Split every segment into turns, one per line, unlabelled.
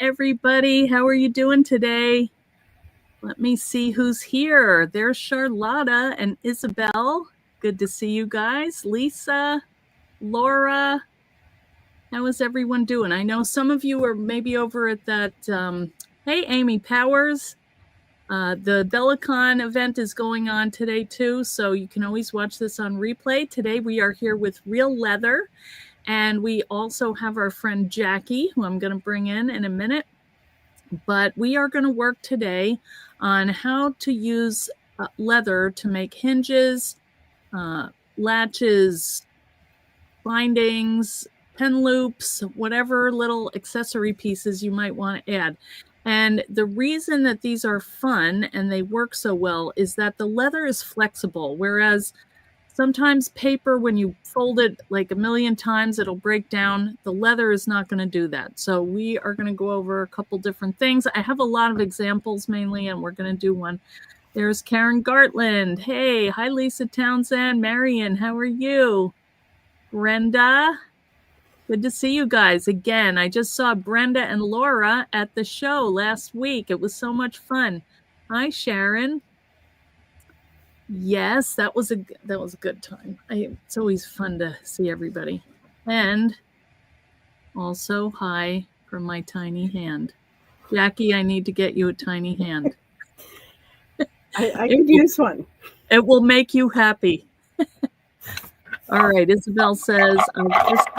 everybody. How are you doing today? Let me see who's here. There's Charlotta and Isabel. Good to see you guys. Lisa, Laura, how is everyone doing? I know some of you are maybe over at that, hey, Amy Powers. The Bellicon event is going on today too, so you can always watch this on replay. Today we are here with Real Leather, and we also have our friend Jackie, who I'm going to bring in a minute. But we are going to work today on how to use leather to make hinges, latches, bindings, pen loops, whatever little accessory pieces you might want to add. And the reason that these are fun and they work so well is that the leather is flexible, whereas sometimes paper, when you fold it like a million times, it'll break down. The leather is not going to do that. So we are going to go over a couple different things. I have a lot of examples mainly, and we're going to do one. There's Karen Gartland. Hey, hi, Lisa Townsend. Marion, how are you? Brenda, good to see you guys again. I just saw Brenda and Laura at the show last week. It was so much fun. Hi, Sharon. Yes, that was a good time. It's always fun to see everybody. And also, hi from my tiny hand. Jackie, I need to get you a tiny hand.
I could use one.
It will make you happy. All right, Isabel says, I just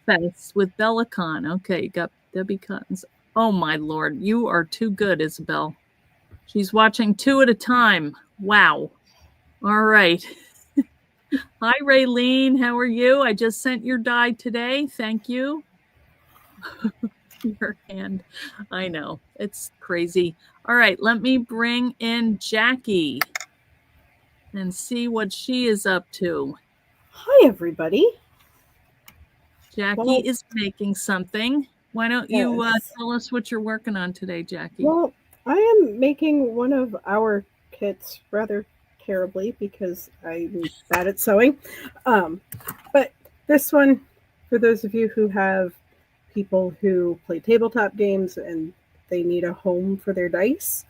fest with Bellicon. Okay, you got Debbie Cottons. Oh, my Lord. You are too good, Isabel. She's watching 2 at a time. Wow. All right. Hi, Raylene. How are you? I just sent your die today. Thank you. Your hand. I know. It's crazy. All right. Let me bring in Jackie and see what she is up to.
Hi, everybody.
Jackie is making something. Why don't you tell us what you're working on today, Jackie?
Well, I am making one of our kits rather terribly because I'm bad at sewing. But this one, for those of you who have people who play tabletop games and they need a home for their dice,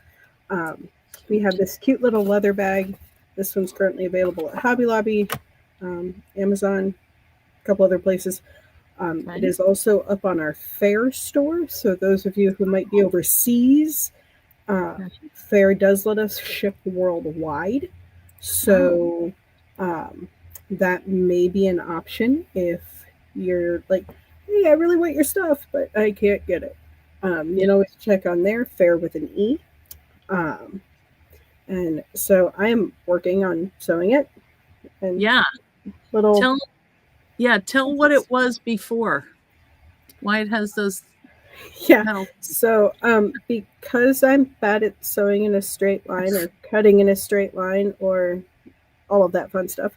we have this cute little leather bag. This one's currently available at Hobby Lobby, Amazon, a couple other places. It is also up on our Flair store. So those of you who might be overseas, Flair does let us ship worldwide. So that may be an option if you're like, hey, I really want your stuff, but I can't get it. You can always check on there, Flair with an E. And so I am working on sewing it. And
tell what it was before. Why it has those.
Yeah. So because I'm bad at sewing in a straight line or cutting in a straight line or all of that fun stuff,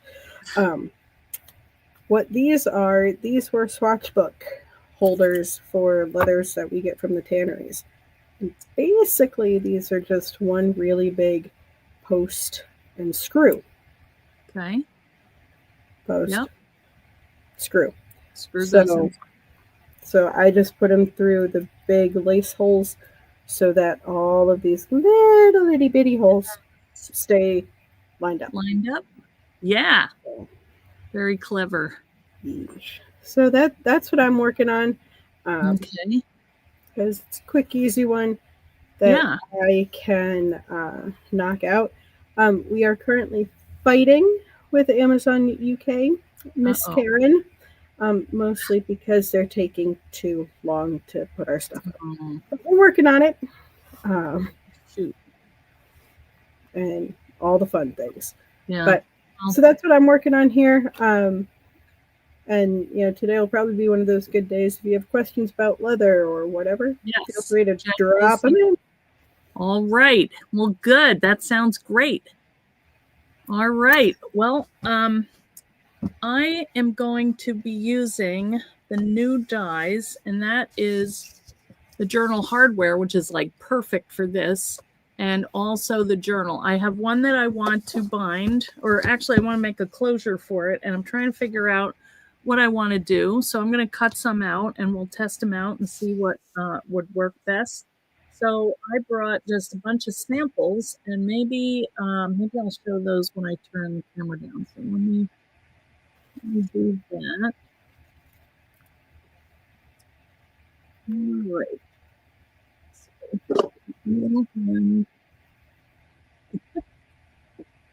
what these were swatch book holders for leathers that we get from the tanneries. And basically, these are just one really big post and screw.
Okay.
Post. Screw.
Screw.
So I just put them through the big lace holes so that all of these little itty bitty holes stay lined up.
Yeah. Very clever.
So that's what I'm working on.
Okay.
Because it's a quick, easy one that I can knock out. We are currently fighting with Amazon UK, Miss Karen. Mostly because they're taking too long to put our stuff up. But we're working on it. And all the fun things.
Yeah.
But so that's what I'm working on here. And today will probably be one of those good days. If you have questions about leather or whatever, feel free to drop them in.
All right. Well, good. That sounds great. All right. Well, I am going to be using the new dies, and that is the journal hardware, which is like perfect for this, and also the journal. I have one that I want to bind, or actually I want to make a closure for it, and I'm trying to figure out what I want to do. So I'm going to cut some out and we'll test them out and see what would work best. So I brought just a bunch of samples, and maybe I'll show those when I turn the camera down. So let me do that. All right.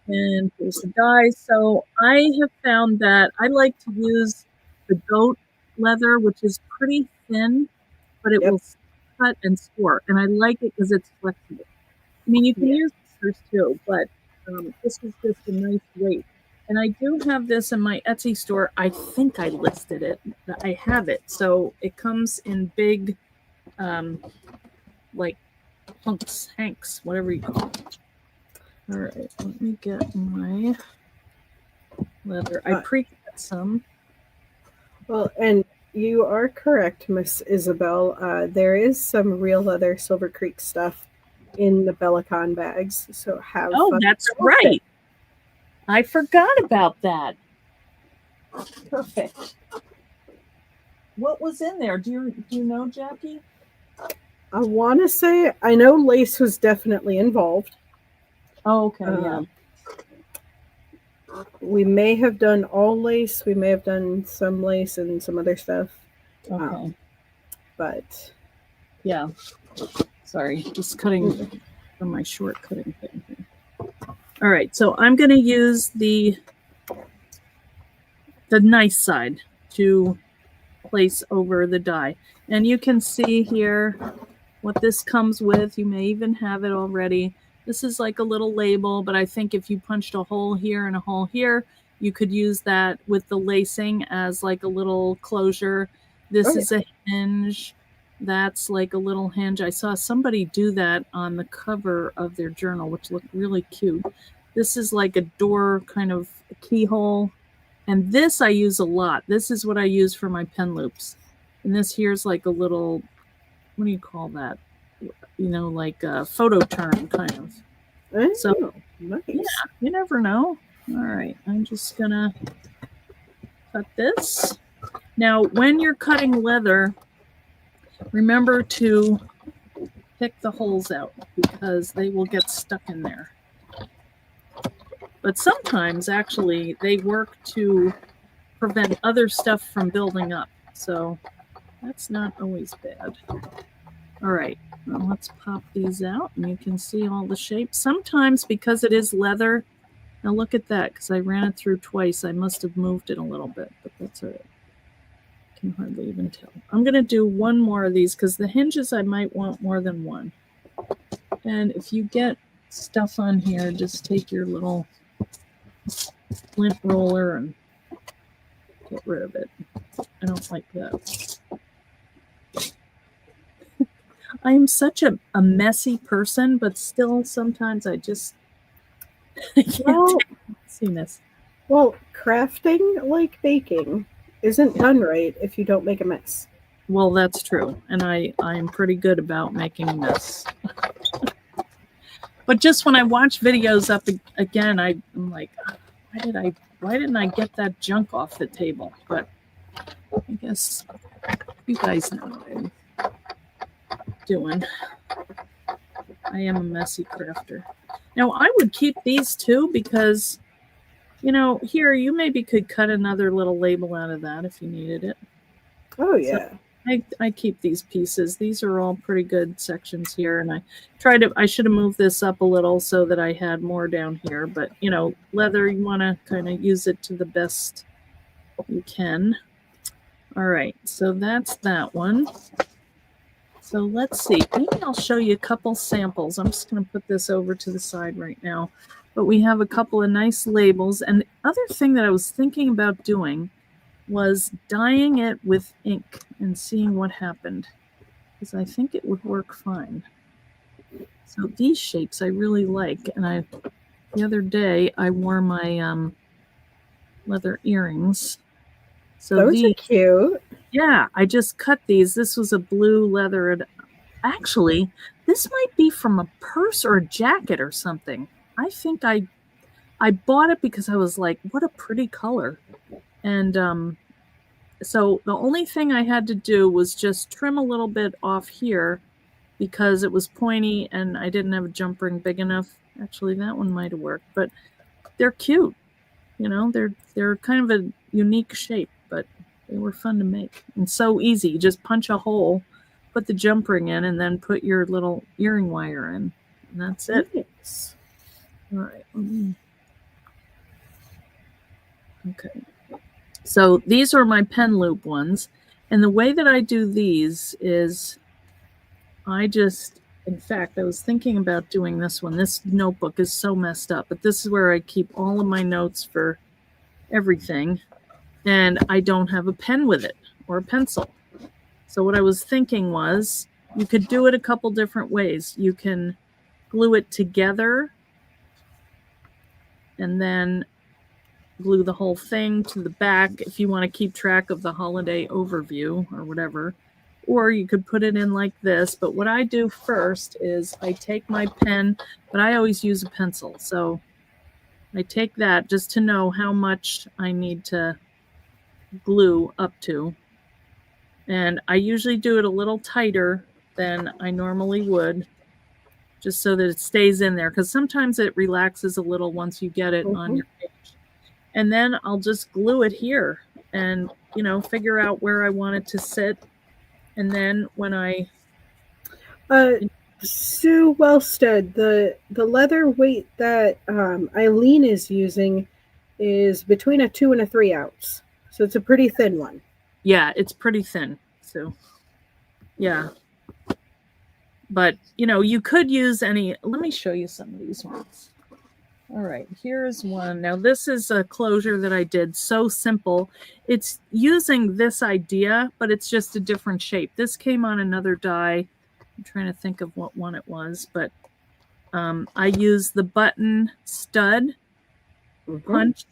And here's the dye. So I have found that I like to use the goat leather, which is pretty thin, but it will cut and score. And I like it because it's flexible. I mean, you can use this too, but this is just a nice weight. And I do have this in my Etsy store. I think I listed it. I have it. So it comes in big, like hanks, whatever you call it. All right, let me get my leather. I pre-cut some.
Well, and you are correct, Miss Isabel. There is some real leather Silver Creek stuff in the Bellicon bags. So have fun.
That's right. I forgot about that. Perfect. What was in there? Do you know, Jackie?
I want to say I know lace was definitely involved.
Oh, okay. Yeah.
We may have done all lace. We may have done some lace and some other stuff.
Okay.
But
yeah. Sorry, just cutting from my short cutting thing here. All right, so I'm going to use the nice side to place over the die. And you can see here what this comes with. You may even have it already. This is like a little label, but I think if you punched a hole here and a hole here, you could use that with the lacing as like a little closure. This is a hinge. That's like a little hinge. I saw somebody do that on the cover of their journal, which looked really cute. This is like a door kind of keyhole. And this I use a lot. This is what I use for my Penloops. And this here's like a little, what do you call that? You know, like a photo turn kind of. So, nice. Yeah, you never know. All right, I'm just gonna cut this. Now, when you're cutting leather, remember to pick the holes out because they will get stuck in there. But sometimes, actually, they work to prevent other stuff from building up. So that's not always bad. All right, well, let's pop these out, and you can see all the shapes. Sometimes, because it is leather, now look at that, because I ran it through twice. I must have moved it a little bit, but that's all right. I can hardly even tell. I'm going to do one more of these, because the hinges, I might want more than one. And if you get stuff on here, just take your little lint roller and get rid of it. I don't like that. I am such a messy person, but still sometimes I just can't take messiness.
Well, crafting, like baking, isn't done right if you don't make a mess.
Well, that's true. And I'm pretty good about making a mess. But just when I watch videos up again, I'm like, why didn't I get that junk off the table? But I guess you guys know what I'm doing. I am a messy crafter. Now, I would keep these too because, you know, here you maybe could cut another little label out of that if you needed it.
Oh, yeah.
So I keep these pieces. These are all pretty good sections here. And I should have moved this up a little so that I had more down here. But, you know, leather, you want to kind of use it to the best you can. All right, so that's that one. So let's see. Maybe I'll show you a couple samples. I'm just going to put this over to the side right now. But we have a couple of nice labels. And the other thing that I was thinking about doing was dyeing it with ink and seeing what happened, because I think it would work fine. So these shapes I really like. And the other day I wore my leather earrings. So
those are cute.
Yeah, I just cut these. This was a blue leather. And actually, this might be from a purse or a jacket or something. I think I bought it because I was like, what a pretty color. And so the only thing I had to do was just trim a little bit off here because it was pointy and I didn't have a jump ring big enough. Actually, that one might have worked, but they're cute. You know, they're kind of a unique shape, but they were fun to make and so easy. You just punch a hole, put the jump ring in, and then put your little earring wire in, and that's it.
Nice.
All right. Okay. So these are my pen loop ones, and the way that I do these is in fact, I was thinking about doing this one. This notebook is so messed up, but this is where I keep all of my notes for everything, and I don't have a pen with it or a pencil. So what I was thinking was you could do it a couple different ways. You can glue it together and then glue the whole thing to the back if you want to keep track of the holiday overview or whatever. Or you could put it in like this. But what I do first is I take my pen, but I always use a pencil. So I take that just to know how much I need to glue up to. And I usually do it a little tighter than I normally would, just so that it stays in there, because sometimes it relaxes a little once you get it on your page. And then I'll just glue it here and, figure out where I want it to sit. And then when
Sue Wellstead, the leather weight that Eileen is using is between a 2 and a 3 ounce. So it's a pretty thin one.
Yeah, it's pretty thin. So, yeah. But, you could use any. Let me show you some of these ones. All right, here's one. Now, this is a closure that I did. So simple. It's using this idea, but it's just a different shape. This came on another die. I'm trying to think of what one it was, but I used the button stud punch,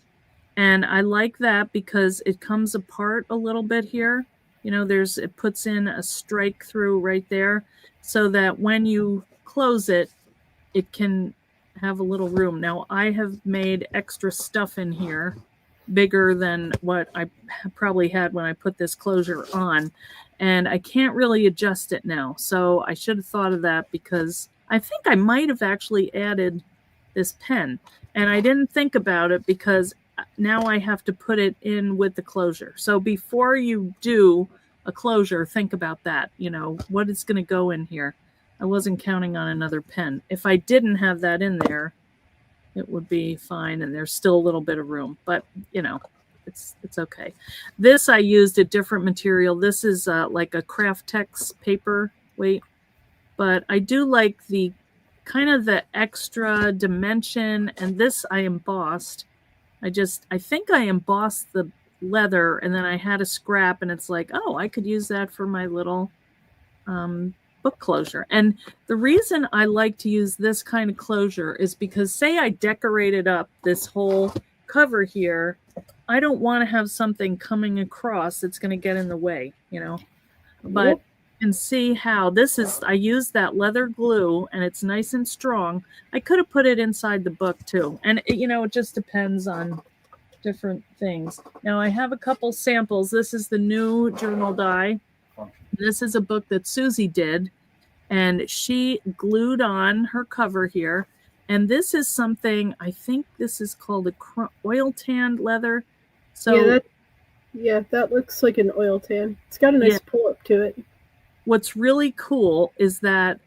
and I like that because it comes apart a little bit here. It puts in a strike through right there so that when you close it, it can have a little room. Now, I have made extra stuff in here bigger than what I probably had when I put this closure on, and I can't really adjust it now. So I should have thought of that, because I think I might have actually added this pen, and I didn't think about it because now I have to put it in with the closure. So before you do a closure, think about that, what is going to go in here. I wasn't counting on another pen. If I didn't have that in there, it would be fine, and there's still a little bit of room, but it's okay. This, I used a different material. This is like a Craft Tex paper weight, but I do like the kind of the extra dimension, and this I embossed. I think I embossed the leather, and then I had a scrap, and it's like, oh, I could use that for my little book closure. And the reason I like to use this kind of closure is because, say I decorated up this whole cover here, I don't want to have something coming across that's going to get in the way, but you can see how this is, I used that leather glue and it's nice and strong. I could have put it inside the book too. And it just depends on different things. Now I have a couple samples. This is the new journal die. This is a book that Susie did, and she glued on her cover here. And this is something, I think this is called a oil tanned leather. So
that looks like an oil tan. It's got a nice pull up to it.
What's really cool is that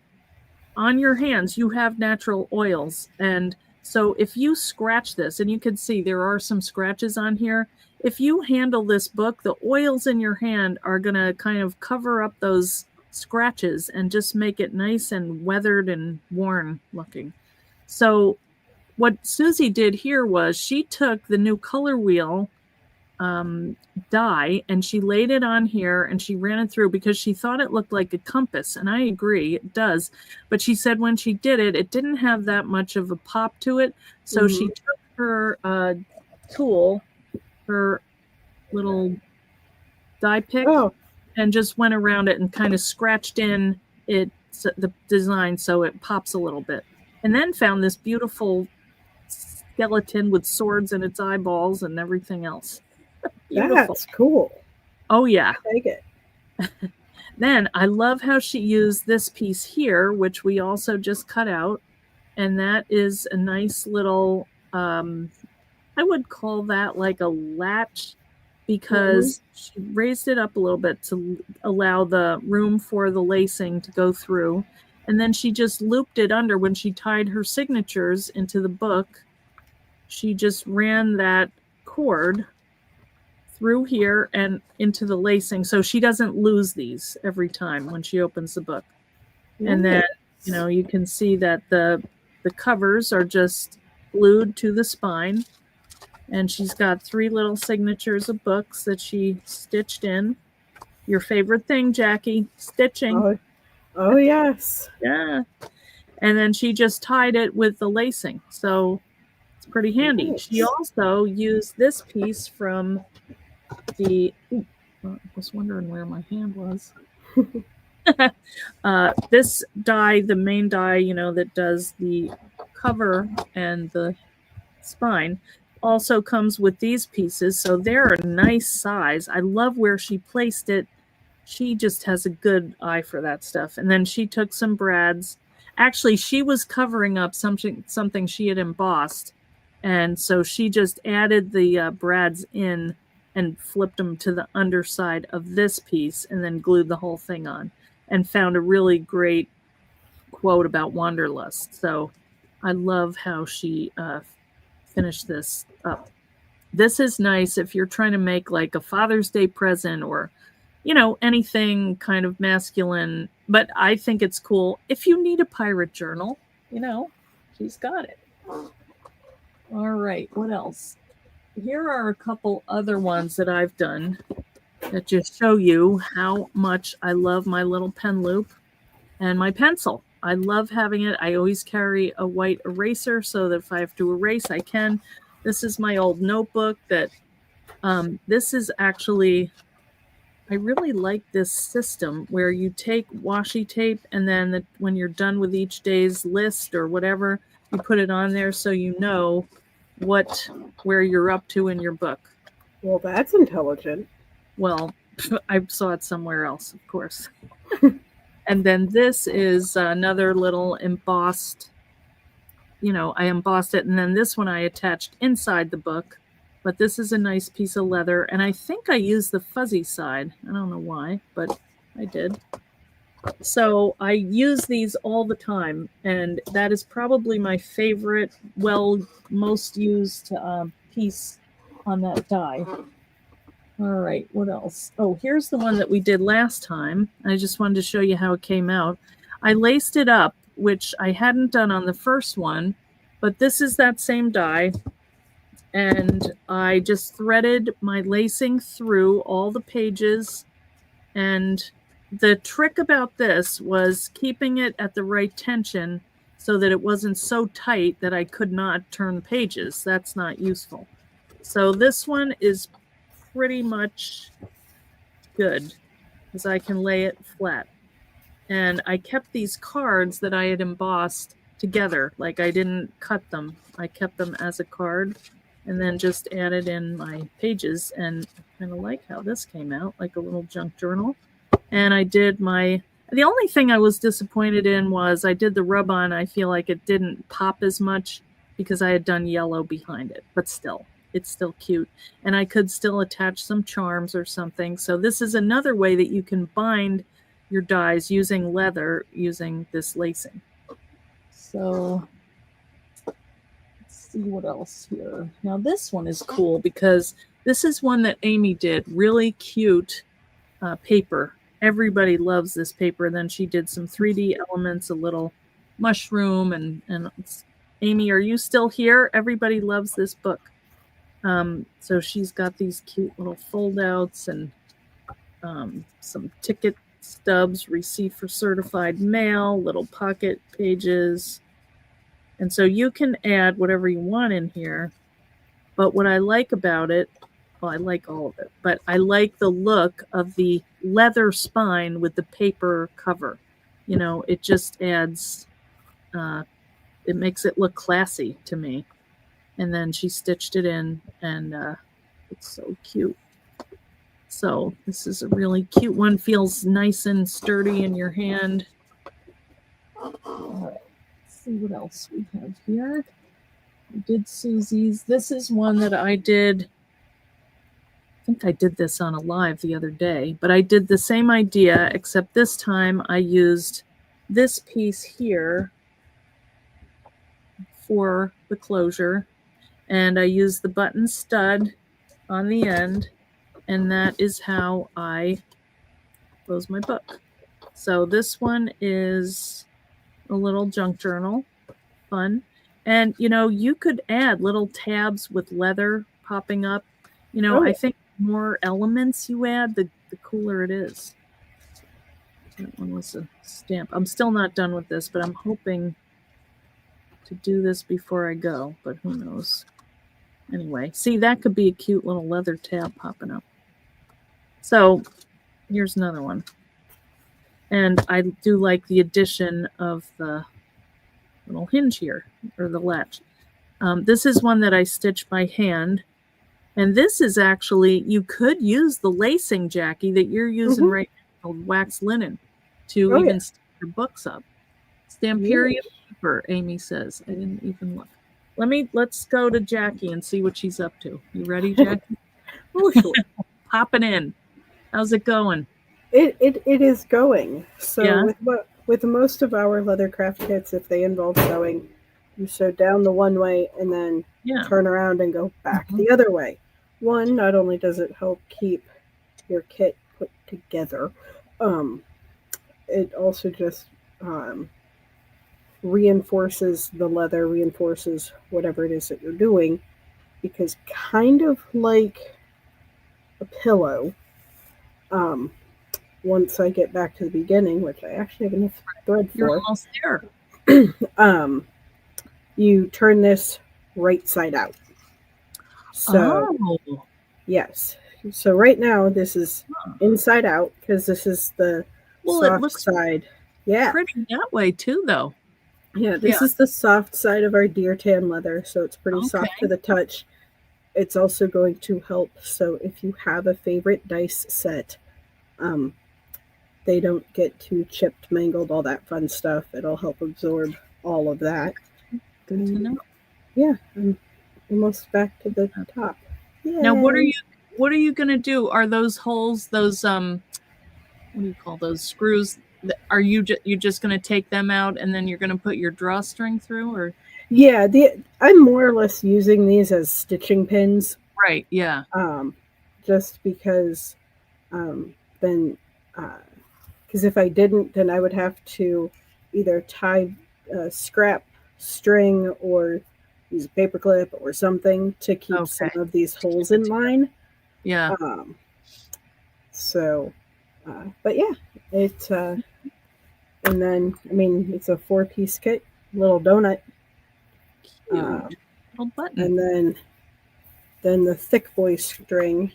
on your hands, you have natural oils. And so if you scratch this, and you can see there are some scratches on here, if you handle this book, the oils in your hand are going to kind of cover up those scratches and just make it nice and weathered and worn looking. So what Susie did here was she took the new color wheel die and she laid it on here and she ran it through because she thought it looked like a compass. And I agree, it does. But she said when she did it, it didn't have that much of a pop to it. So she took her tool, her little die pick, and just went around it and kind of scratched in the design so it pops a little bit. And then found this beautiful skeleton with swords in its eyeballs and everything else.
That's cool.
Oh, yeah.
Take it.
Then I love how she used this piece here, which we also just cut out. And that is a nice little, I would call that like a latch
Mm-hmm.
because she raised it up a little bit to allow the room for the lacing to go through. And then she just looped it under when she tied her signatures into the book. She just ran that cord through here and into the lacing so she doesn't lose these every time when she opens the book. And then,
Nice.
you can see that the covers are just glued to the spine, and she's got 3 little signatures of books that she stitched in. Your favorite thing, Jackie, stitching.
Oh, oh yes.
Yeah. And then she just tied it with the lacing. So it's pretty handy. She
Nice.
also used this piece from the I was wondering where my hand was. This die, the main die, that does the cover and the spine, also comes with these pieces. So they're a nice size. I love where she placed it. She just has a good eye for that stuff. And then she took some brads. Actually, she was covering up something she had embossed. And so she just added the brads in and flipped them to the underside of this piece and then glued the whole thing on and found a really great quote about wanderlust. So I love how she finished this up. This is nice if you're trying to make like a Father's Day present or, anything kind of masculine. But I think it's cool if you need a pirate journal, she's got it. All right, what else? Here are a couple other ones that I've done that just show you how much I love my little pen loop and my pencil. I love having it. I always carry a white eraser so that if I have to erase, I can. This is my old notebook that this is actually, I really like this system where you take washi tape and then when you're done with each day's list or whatever, you put it on there so you know where you're up to in your book.
Well, that's intelligent.
Well, I saw it somewhere else, of course. And then this is another little embossed, I embossed it. And then this one I attached inside the book. But this is a nice piece of leather. And I think I used the fuzzy side. I don't know why, but I did. So I use these all the time. And that is probably my favorite, most used piece on that die. All right, what else? Oh, here's the one that we did last time. I just wanted to show you how it came out. I laced it up, which I hadn't done on the first one, but this is that same die. And I just threaded my lacing through all the pages. And the trick about this was keeping it at the right tension so that it wasn't so tight that I could not turn the pages. That's not useful. So this one is pretty much good because I can lay it flat. And I kept these cards that I had embossed together. Like I didn't cut them. I kept them as a card and then just added in my pages. And I kind of like how this came out, like a little junk journal. And I did the only thing I was disappointed in was I did the rub on. I feel like it didn't pop as much because I had done yellow behind it, but still. It's still cute. And I could still attach some charms or something. So this is another way that you can bind your dies using leather, using this lacing. So let's see what else here. Now this one is cool because this is one that Amy did. Really cute paper. Everybody loves this paper. Then she did some 3D elements, a little mushroom, and Amy, are you still here? Everybody loves this book. So she's got these cute little foldouts and some ticket stubs, receipt for certified mail, little pocket pages. And so you can add whatever you want in here. But what I like about it, well, I like all of it, but I like the look of the leather spine with the paper cover. It just adds, it makes it look classy to me. And then she stitched it in, and it's so cute. So this is a really cute one. Feels nice and sturdy in your hand. All right. Let's see what else we have here. I did Susie's. This is one that I did. I think I did this on a live the other day, but I did the same idea, except this time I used this piece here for the closure, and I used the button stud on the end, and that is how I close my book. So this one is a little junk journal, fun. And you could add little tabs with leather popping up. I think the more elements you add, the cooler it is. That one was a stamp. I'm still not done with this, but I'm hoping to do this before I go, but who knows. Anyway, see, that could be a cute little leather tab popping up. So here's another one. And I do like the addition of the little hinge here, or the latch. This is one that I stitched by hand. And this is actually, you could use the lacing, Jackie, that you're using right now, wax linen, to even stick your books up. Stamperium paper, Amy says. I didn't even look. Let's go to Jackie and see what she's up to. You ready, Jackie?
Oh, sure.
Popping in. How's it going?
It is going. So with most of our leathercraft kits, if they involve sewing, you sew down the one way and then turn around and go back the other way. One, not only does it help keep your kit put together, it also just reinforces the leather, reinforces whatever it is that you're doing, because kind of like a pillow, once I get back to the beginning, which I actually have enough thread for.
You're almost there.
You turn this right side out. So, yes. So right now this is inside out because this is the soft side. Yeah.
Pretty that way too, though.
Yeah, this is the soft side of our deer tan leather, so it's pretty soft to the touch. It's also going to help. So if you have a favorite dice set, they don't get too chipped, mangled, all that fun stuff. It'll help absorb all of that.
Good to know.
Yeah, I'm almost back to the top. Yay.
Now, what are you gonna do? Are those holes, those what do you call those screws? Are you just gonna take them out and then you're gonna put your drawstring through, or?
Yeah, I'm more or less using these as stitching pins.
Right. Yeah.
Just because, then, because if I didn't, then I would have to either tie scrap string or use a paper clip or something to keep some of these holes in line.
Yeah.
So, but yeah, it's and then it's a 4-piece kit, little donut.
Little button.
And then the thick boy string.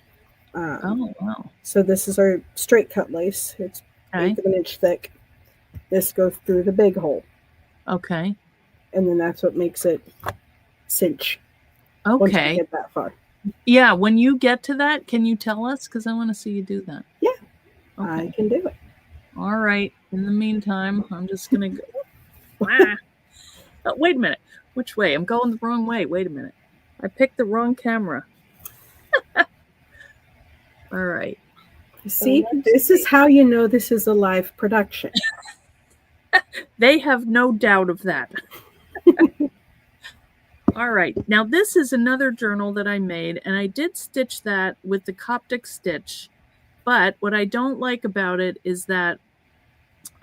Oh wow!
So this is our straight cut lace. It's 1/8 of an inch thick. This goes through the big hole.
Okay.
And then that's what makes it cinch.
Okay.
Once you get that far.
Yeah. When you get to that, can you tell us? Because I want to see you do that.
Yeah. Okay. I can do it.
All right. In the meantime, I'm just gonna go. Wait a minute. Which way? I'm going the wrong way. Wait a minute. I picked the wrong camera. All right.
See, this is how you know this is a live production.
They have no doubt of that. All right. Now, this is another journal that I made, and I did stitch that with the Coptic stitch. But what I don't like about it is that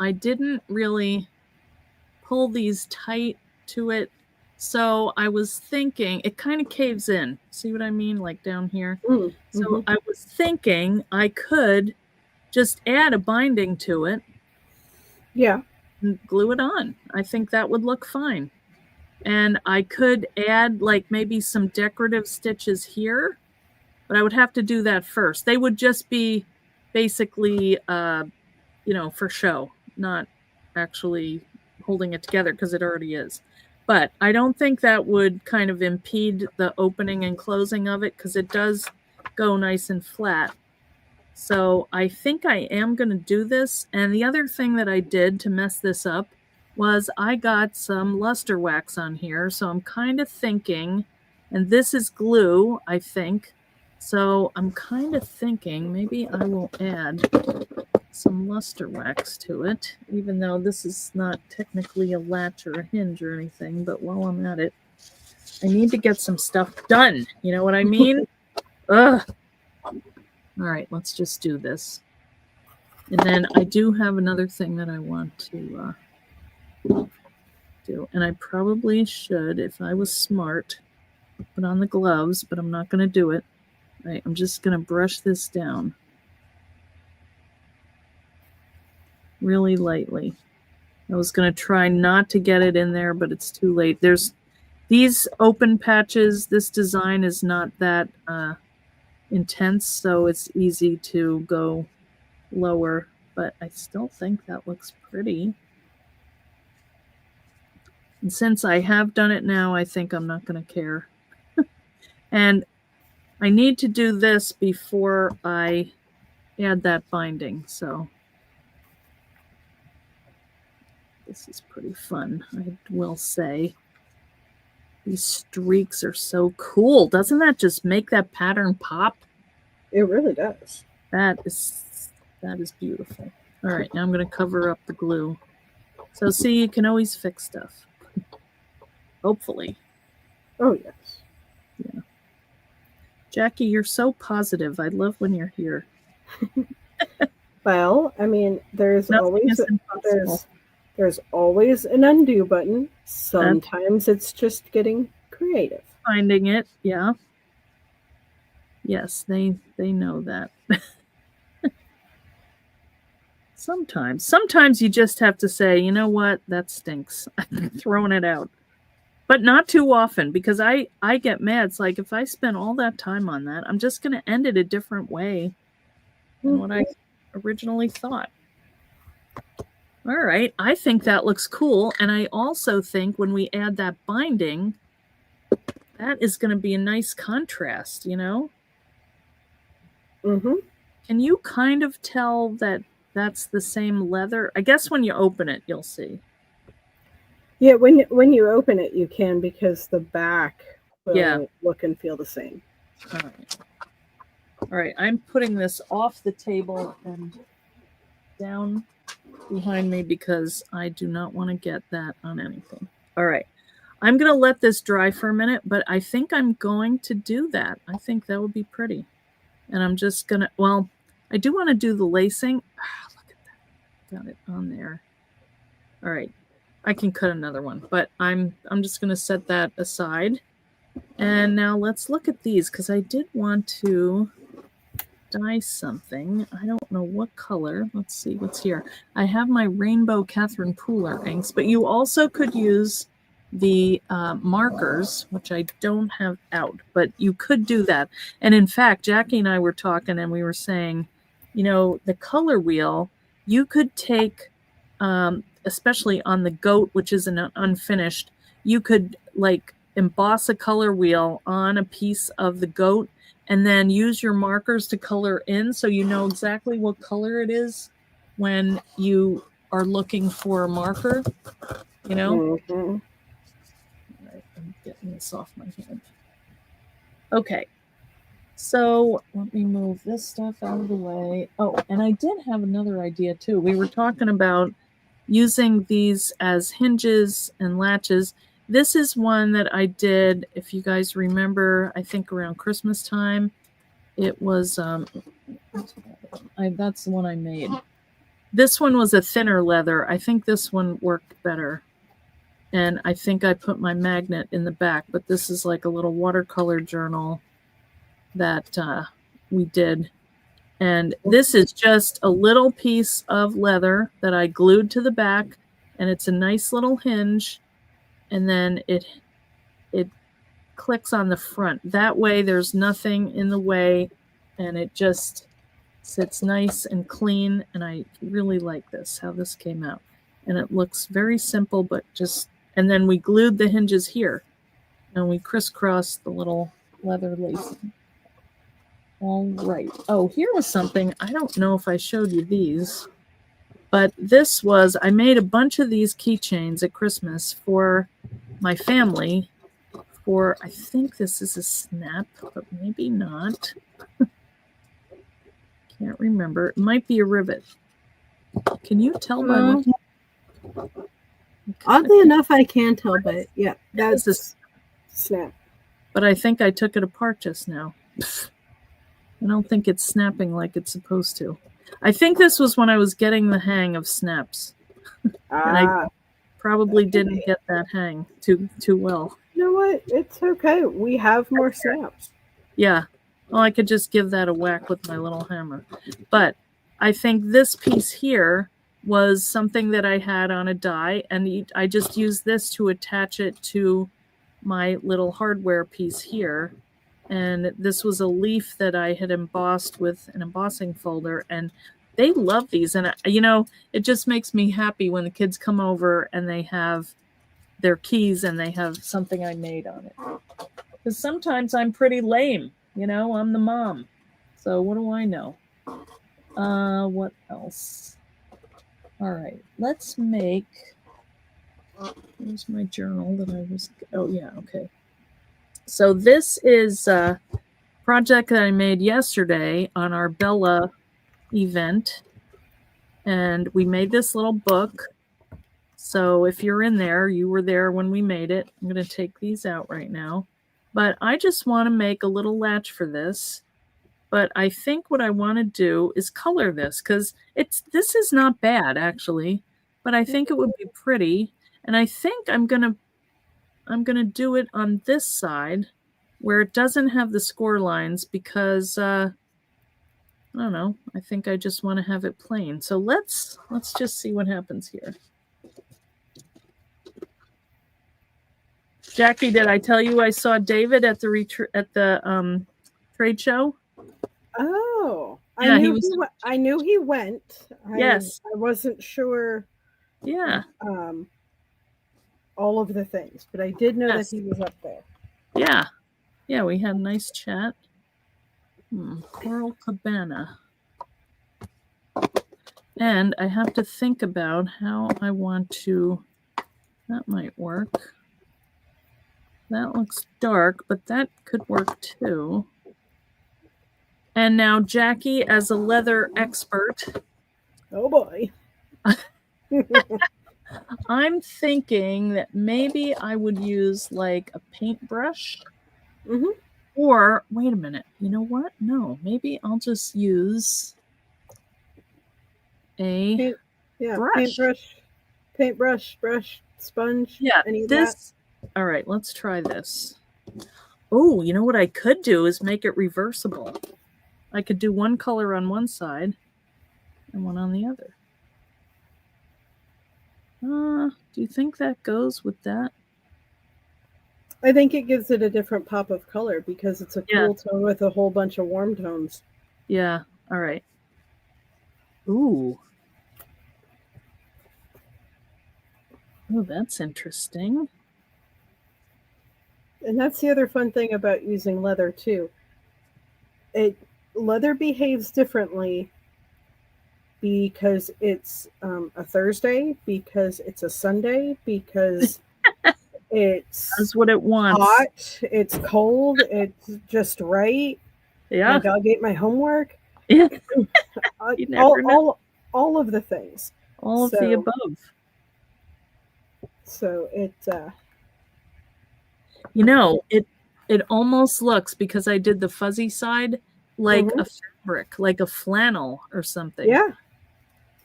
I didn't really pull these tight to it. So I was thinking, it kind of caves in. See what I mean? Like down here. So I was thinking I could just add a binding to it.
Yeah.
And glue it on. I think that would look fine. And I could add like maybe some decorative stitches here, but I would have to do that first. They would just be basically, for show, not actually holding it together because it already is. But I don't think that would kind of impede the opening and closing of it because it does go nice and flat. So I think I am going to do this. And the other thing that I did to mess this up was I got some luster wax on here. So I'm kind of thinking, and this is glue, I think. So I'm kind of thinking maybe I will add some luster wax to it, even though this is not technically a latch or a hinge or anything. But while I'm at it, I need to get some stuff done. You know what I mean? Ugh. All right, let's just do this. And then I do have another thing that I want to do. And I probably should, if I was smart, put on the gloves, but I'm not going to do it. All right, I'm just going to brush this down really lightly. I was going to try not to get it in there, but it's too late. There's these open patches. This design is not that intense, so it's easy to go lower, but I still think that looks pretty. And since I have done it now, I think I'm not going to care. And I need to do this before I add that binding, so this is pretty fun, I will say. These streaks are so cool. Doesn't that just make that pattern pop?
It really does.
That is beautiful. All right, now I'm going to cover up the glue. So see, you can always fix stuff. Hopefully.
Oh, yes.
Yeah. Jackie, you're so positive. I love when you're here.
Well, I mean, there's
Nothing is impossible.
there's always an undo button. Sometimes it's just getting creative.
Finding it, yeah. Yes, they know that. Sometimes you just have to say, you know what, that stinks. I'm throwing it out. But not too often, because I get mad. It's like if I spend all that time on that, I'm just going to end it a different way than what I originally thought. All right, I think that looks cool. And I also think when we add that binding, that is going to be a nice contrast, you know?
Mm-hmm.
Can you kind of tell that that's the same leather? I guess when you open it, you'll see.
Yeah, when you open it, you can, because the back will look and feel the same.
All right. All right, I'm putting this off the table and down behind me because I do not want to get that on anything. All right. I'm going to let this dry for a minute, but I think I'm going to do that. I think that would be pretty. And I'm just going to, well, I do want to do the lacing. Look at that. Got it on there. All right. I can cut another one, but I'm just going to set that aside. And now let's look at these, because I did want to dye something. I don't know what color. Let's see what's here. I have my rainbow Catherine Pooler inks, but you also could use the markers, which I don't have out, but you could do that. And in fact, Jackie and I were talking and we were saying, you know, the color wheel, you could take, especially on the goat, which is an unfinished, you could like emboss a color wheel on a piece of the goat and then use your markers to color in, so you know exactly what color it is when you are looking for a marker, you know?
Mm-hmm.
All right, I'm getting this off my hand. Okay, so let me move this stuff out of the way. Oh, and I did have another idea too. We were talking about using these as hinges and latches. This is one that I did, if you guys remember, I think around Christmas time. It was, that's the one I made. This one was a thinner leather. I think this one worked better. And I think I put my magnet in the back, but this is like a little watercolor journal that we did. And this is just a little piece of leather that I glued to the back, and it's a nice little hinge. And then it clicks on the front. That way there's nothing in the way, and it just sits nice and clean. And I really like this, how this came out. And it looks very simple, but just, and then we glued the hinges here, and we crisscrossed the little leather lacing. All right. Oh, here was something. I don't know if I showed you these, but this was, I made a bunch of these keychains at Christmas for my family for, I think this is a snap, but maybe not. Can't remember. It might be a rivet. Can you tell by looking?
Oddly enough, I can tell, but yeah, that's a snap.
But I think I took it apart just now. I don't think it's snapping like it's supposed to. I think this was when I was getting the hang of snaps. And I probably didn't get that hang too well.
You know what? It's okay. We have more snaps.
Yeah. Well, I could just give that a whack with my little hammer. But I think this piece here was something that I had on a die, and I just used this to attach it to my little hardware piece here. And this was a leaf that I had embossed with an embossing folder, and they love these. And, you know, it just makes me happy when the kids come over and they have their keys and they have something I made on it. Because sometimes I'm pretty lame, you know, I'm the mom. So what do I know? What else? All right, let's make, here's my journal that I was, oh yeah, okay. So this is a project that I made yesterday on our Bella event. And we made this little book. So if you're in there, you were there when we made it. I'm going to take these out right now. But I just want to make a little latch for this. But I think what I want to do is color this, because this is not bad actually, but I think it would be pretty. And I think I'm gonna do it on this side where it doesn't have the score lines, because I don't know, I think I just want to have it plain. So let's just see what happens here. Jackie, did I tell you I saw David at the trade show?
Oh,
yeah,
I knew he went.
Yes,
I wasn't sure.
Yeah.
All of the things, but I did know that he was up there.
Yeah, yeah, we had a nice chat. Coral Cabana. And I have to think about how I want to. That might work. That looks dark, but that could work too. And now Jackie, as a leather expert.
Oh boy.
I'm thinking that maybe I would use like a paintbrush. Or, wait a minute, you know what? No, maybe I'll just use a brush.
Paintbrush, brush, sponge.
Yeah, this. All right, let's try this. Oh, you know what I could do is make it reversible. I could do one color on one side and one on the other. Do you think that goes with that?
I think it gives it a different pop of color because it's a cool tone with a whole bunch of warm tones.
Yeah, all right. Ooh. Oh, that's interesting.
And that's the other fun thing about using leather too. Leather behaves differently because it's a Thursday, because it's a Sunday, because it's
what it wants.
Hot, it's cold, it's just right.
Yeah.
My dog ate my homework.
Yeah.
all of the things.
All of the above.
So it
you know, it almost looks, because I did the fuzzy side, like a fabric, like a flannel or something.
Yeah.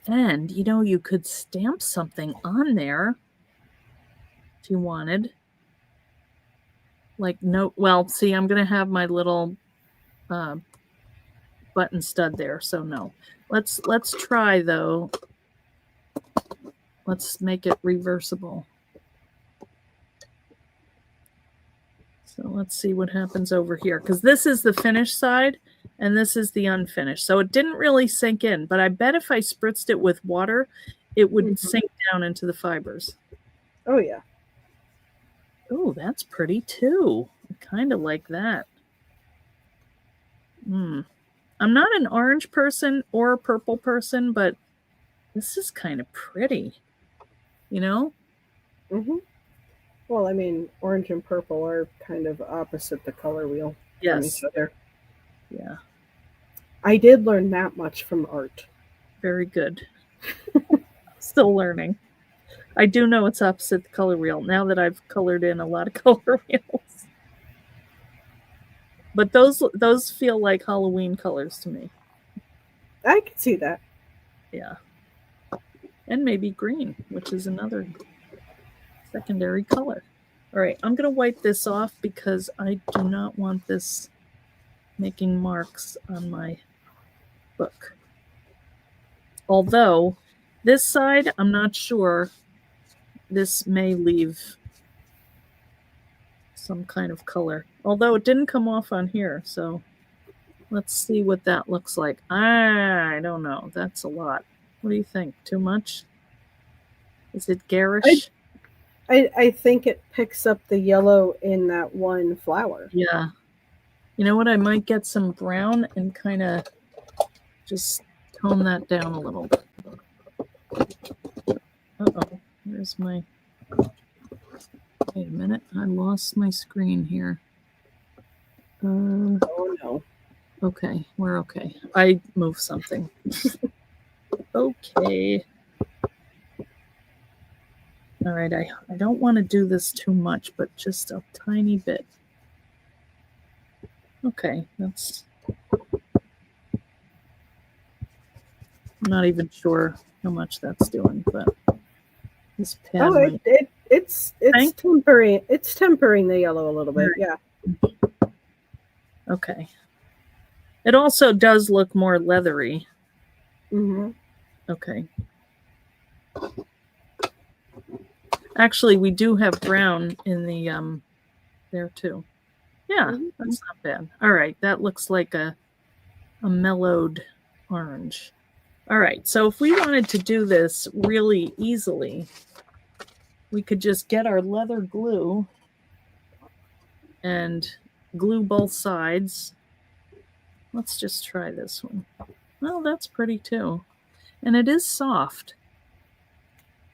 And you know, you could stamp something on there if you wanted. Like, no, well, see, I'm gonna have my little button stud there, so no. Let's try though. Let's make it reversible. So let's see what happens over here, because this is the finished side and this is the unfinished. So it didn't really sink in, but I bet if I spritzed it with water, it would sink down into the fibers.
Oh, yeah.
Oh, that's pretty too. I kind of like that. I'm not an orange person or a purple person, but this is kind of pretty, you know?
Mm-hmm. Well, I mean, orange and purple are kind of opposite the color wheel from each
Yes.
other.
Yeah.
I did learn that much from art.
Very good. Still learning. I do know it's opposite the color wheel now that I've colored in a lot of color wheels. But those feel like Halloween colors to me.
I can see that.
Yeah. And maybe green, which is another secondary color. All right, I'm going to wipe this off because I do not want this making marks on my book. Although this side, I'm not sure. This may leave some kind of color. Although it didn't come off on here, so let's see what that looks like. I don't know. That's a lot. What do you think? Too much? Is it garish?
I think it picks up the yellow in that one flower.
Yeah. You know what? I might get some brown and kind of just tone that down a little bit. Uh-oh. Here's my... Wait a minute. I lost my screen here.
Oh, no.
Okay. We're okay. I moved something. Okay. All right. I don't want to do this too much, but just a tiny bit. Okay. That's... I'm not even sure how much that's doing, but this pad might...
It's tempering. It's tempering the yellow a little bit.
Right.
Yeah.
Okay. It also does look more leathery.
Mm-hmm.
Okay. Actually, we do have brown in the there too. Yeah, that's not bad. All right, that looks like a mellowed orange. All right, so if we wanted to do this really easily, we could just get our leather glue and glue both sides. Let's just try this one. Well, that's pretty too. And it is soft.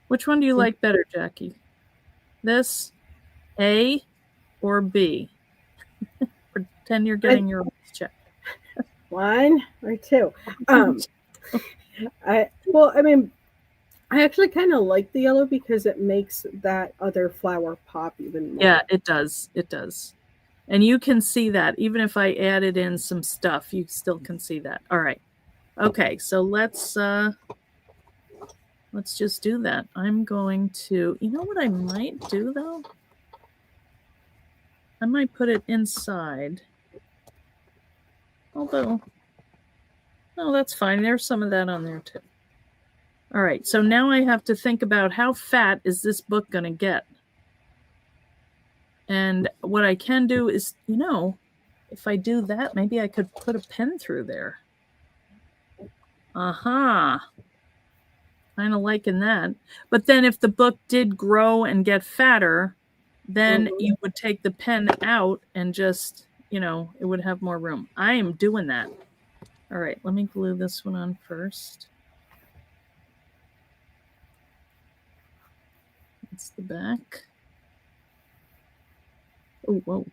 Which one do you like better, Jackie? This, A, or B? Pretend you're getting your check.
One or two. I mean, I actually kind of like the yellow because it makes that other flower pop even more.
Yeah, it does. It does. And you can see that. Even if I added in some stuff, you still can see that. All right. Okay, so let's just do that. I'm going to... You know what I might do, though? I might put it inside. Although... Oh, that's fine. There's some of that on there, too. All right, so now I have to think about how fat is this book going to get? And what I can do is, if I do that, maybe I could put a pen through there. Kind of liking that. But then if the book did grow and get fatter, then you would take the pen out and just, it would have more room. I am doing that. All right, let me glue this one on first. That's the back. Oh, whoa.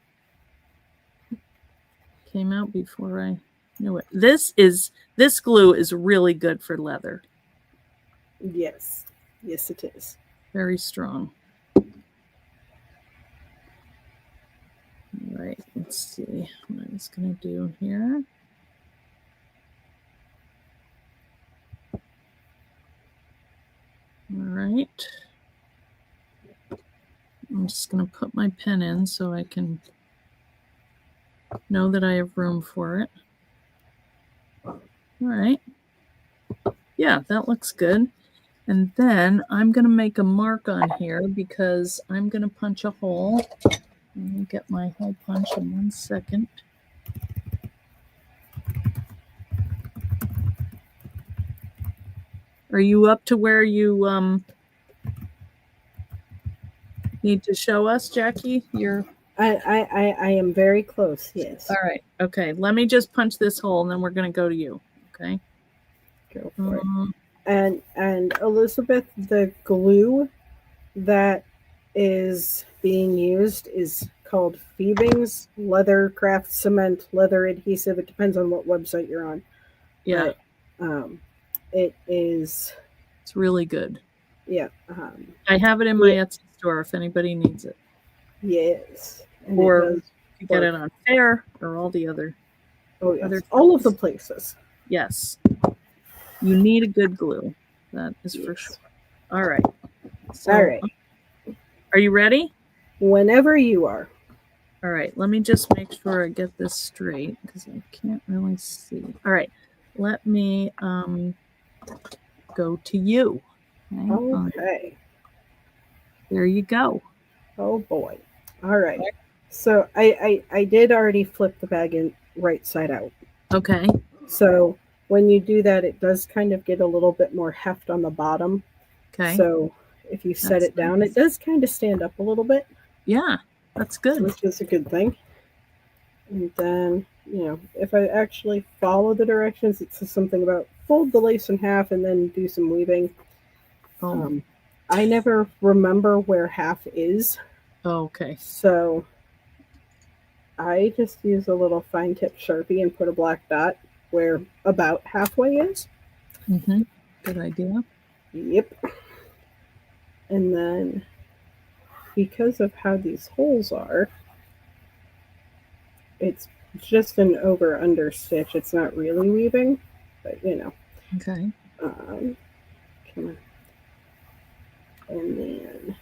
Came out before I knew it. This glue is really good for leather.
Yes. Yes, it is.
Very strong. All right, let's see what I was going to do here. All right. I'm just going to put my pen in so I can know that I have room for it. All right. Yeah, that looks good. And then I'm going to make a mark on here because I'm going to punch a hole. Let me get my hole punch in 1 second. Are you up to where you need to show us, Jackie, your
I am very close. Yes.
All right. Okay. Let me just punch this hole, and then we're going to go to you. Okay.
Go for it. And Elizabeth, the glue that is being used is called Phoebing's Leather Craft Cement Leather Adhesive. It depends on what website you're on.
Yeah.
But it is.
It's really good.
Yeah.
I have it in my Etsy store if anybody needs it.
Yes. And
or you get it on Flair or all the other.
Oh, yes. All of the places.
Yes. You need a good glue. That is for sure. All right. So,
all right.
Are you ready?
Whenever you are.
All right. Let me just make sure I get this straight because I can't really see. All right. Let me go to you.
Okay.
There you go.
Oh boy. All right. So I did already flip the bag in right side out.
Okay.
So when you do that, it does kind of get a little bit more heft on the bottom.
Okay.
So if you set it down, it does kind of stand up a little bit.
Yeah, that's good.
Which is a good thing. And then, if I actually follow the directions, it says something about fold the lace in half and then do some weaving. I never remember where half is.
Okay.
So I just use a little fine tip Sharpie and put a black dot where about halfway is.
Mm-hmm. Good idea.
Yep. And then because of how these holes are, it's just an over-under stitch. It's not really weaving, but
Okay.
Come on. And then,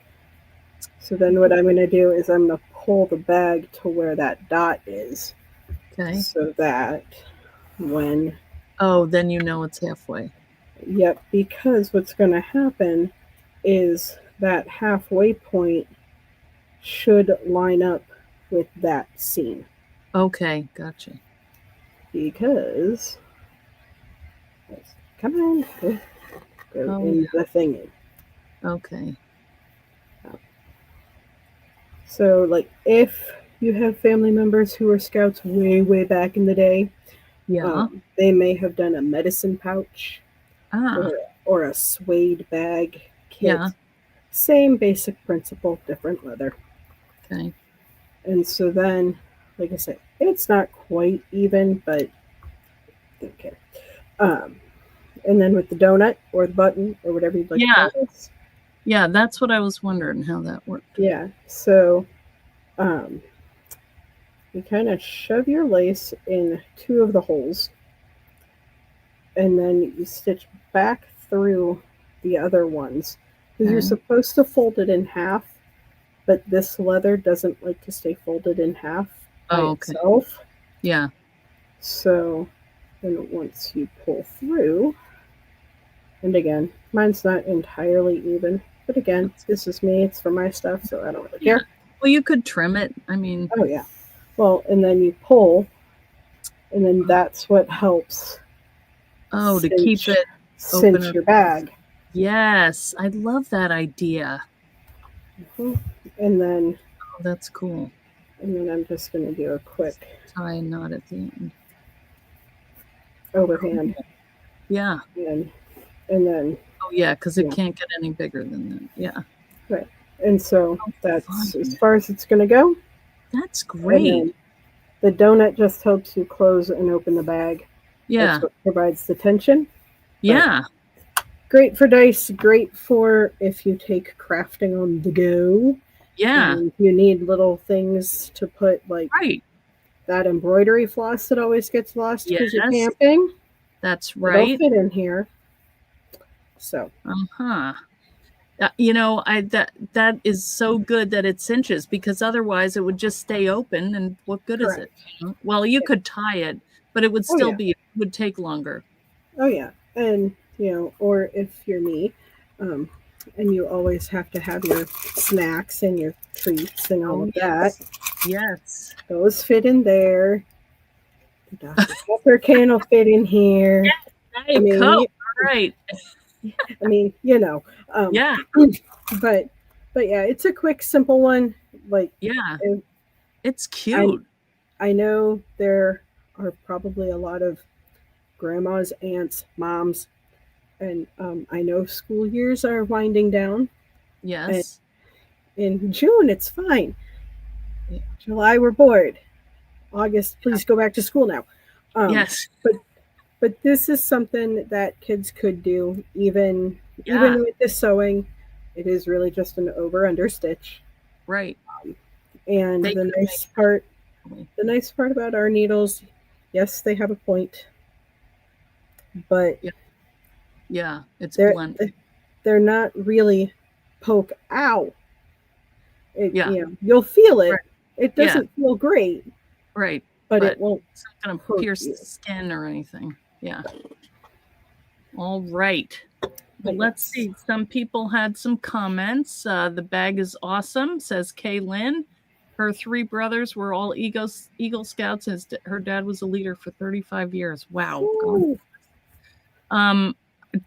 so then what I'm going to do is I'm going to pull the bag to where that dot is.
Okay.
So that when...
Oh, then you know it's halfway.
Yep, because what's going to happen is that halfway point should line up with that seam.
Okay, gotcha.
Because... Come on. Go in the thingy.
Okay.
So, like, if you have family members who were scouts way, way back in the day, they may have done a medicine pouch or a suede bag kit.
Yeah.
Same basic principle, different leather.
Okay.
And so then, like I said, it's not quite even, but okay. And then with the donut or the button or whatever you'd like to call this.
Yeah, that's what I was wondering how that worked.
Yeah. So you kind of shove your lace in two of the holes and then you stitch back through the other ones because you're supposed to fold it in half, but this leather doesn't like to stay folded in half by itself.
Yeah.
So then once you pull through, and again, mine's not entirely even, but again, this is me. It's for my stuff, so I don't really care.
Well, you could trim it. I mean...
Oh, yeah. Well, and then you pull, and then that's what helps...
to keep it
cinch your bag.
Yes, I love that idea.
Mm-hmm. And then...
Oh, that's cool.
And then I'm just going to do a quick...
tie a knot at the end.
Overhand.
Yeah.
And then...
Oh, yeah, because it can't get any bigger than that. Yeah.
Right. And so that's as far as it's going to go.
That's great.
The donut just helps you close and open the bag.
Yeah.
That's what provides the tension.
Yeah.
Great for dice. Great for if you take crafting on the go.
Yeah.
And you need little things to put, like that embroidery floss that always gets lost because you're camping.
That's right.
It'll fit in here. So.
That is so good that it cinches because otherwise it would just stay open and what good is it? Well, you could tie it, but it would still would take longer.
Oh yeah. And or if you're me, and you always have to have your snacks and your treats and all of that.
Yes.
Those fit in there. The Dr. Pepper can will fit in here.
All right.
I mean,
yeah.
But yeah, it's a quick, simple one. Like,
It's cute.
I know there are probably a lot of grandmas, aunts, moms, and I know school years are winding down. And
Yes.
in June, it's fine.
Yeah.
July, we're bored. August, please go back to school now.
Yes.
But this is something that kids could do
Yeah.
even with the sewing. It is really just an over under stitch.
Right.
And
They
the
could
nice part
make
the nice part about our needles, yes, they have a point, but
yeah. Yeah. It's
they're
blunt.
they're not really poke ow.
Yeah.
You'll feel
Right.
it. It
Yeah.
doesn't feel great,
Right.
but it
But
won't
it's not going to
hurt
pierce
you.
the skin or anything. Yeah. All right. Well,
But
let's
yes.
see. Some people had some comments. The bag is awesome, says Kay Lynn. Her 3 brothers were all Eagle Scouts. Her dad was a leader for 35 years. Wow.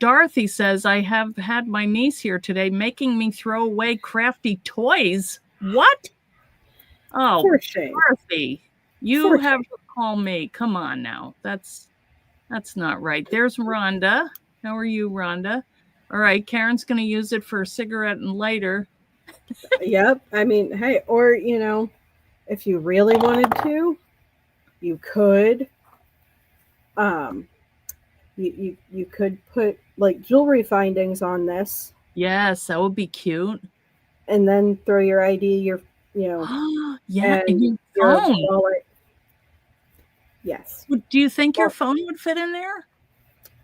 Dorothy says, I have had my niece here today making me throw away crafty toys. What? Oh,
For shame.
Dorothy, you
For
have
shame.
to call me. Come on now. That's not right. There's Rhonda. How are you, Rhonda? All right, Karen's going to use it for a cigarette and lighter.
Yep. I mean, hey, or if you really wanted to, you could. You could put like jewelry findings on this,
Yes, that would be cute.
and then throw your ID,
Yeah, and
and
your
your
phone.
wallet. Yes.
Do you think your
Well,
phone would fit in there?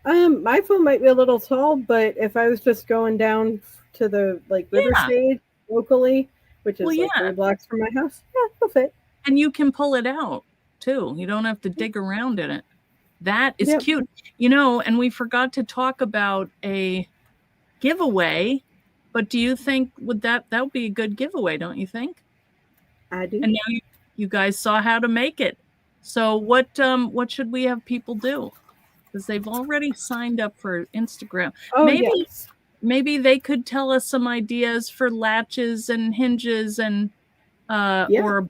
my phone might be a little tall, but if I was just going down to the river
Yeah.
stage locally, which is
Well,
like
yeah.
3 blocks from my house, yeah, it'll fit.
And you can pull it out too. You don't have to dig around in it. That is
Yep.
cute. And we forgot to talk about a giveaway, but do you think that would be a good giveaway, don't you think?
I do.
And now you guys saw how to make it. So what should we have people do? Because they've already signed up for Instagram.
Oh, yes.
Maybe they could tell us some ideas for latches and hinges and
Yeah.
or